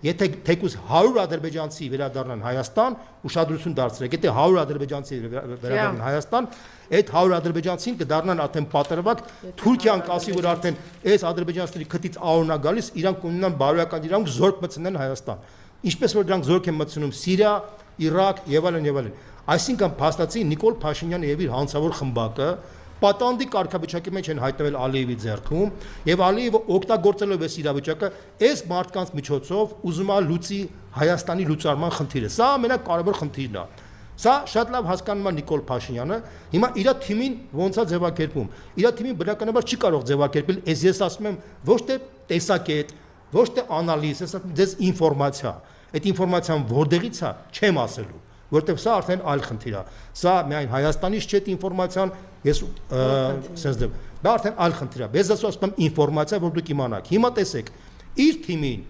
եթե թեկուզ 100 ադրբեջանցի վերադառնան Հայաստան, ուշադրություն դարձրեք, եթե 100 ադրբեջանցի վերադառնան Հայաստան, այդ 100 ադրբեջանցին կդառնան արդեն պատրվակ, Թուրքիան կասի, որ արդեն այս ադրբեջանցիների քթից աղոն է գալիս, իրանք ունենան բարոյական իրավունք զորք մտցնեն Հայաստան։ Ինչպես որ դրանք զորք են մտցնում Սիրիա, Իրաք եւ այլն։ Այսինքն փաստացի Նիկոլ Փաշինյանը եւ իր հանցավոր խմբակը պատանդի կարգավիճակի մեջ են հայտնվել Ալիևի ձեռքում եւ Ալիևը օգտագործելով այս իրավիճակը այս մարդկանց միջոցով ուզում է լուծի Հայաստանի լուծարման խնդիրը։ Սա ամենակարևոր խնդիրն է։ Սա շատ լավ հասկանում է Նիկոլ Փաշինյանը։ Հիմա իր թիմին ոնց է ձևակերպում։ Իր թիմին բնականաբար չի կարող ձևակերպել, ես ասում եմ, ոչ թե տեսակետ, ոչ թե անալիզ, ես ասում եմ, դες ինֆորմացիա։ Այդ ինֆորմացիան որտեղից է, չեմ ասելու, որտեղ սա արդեն այլ խնդիր է։ Սա միայն Հայաստանից չէ ինֆորմացիան, ես sense դեմ։ Դա արդեն այլ խնդիր է։ Ես ասում եմ ինֆորմացիա, որ դուք իմանաք։ Հիմա տեսեք, իր թիմին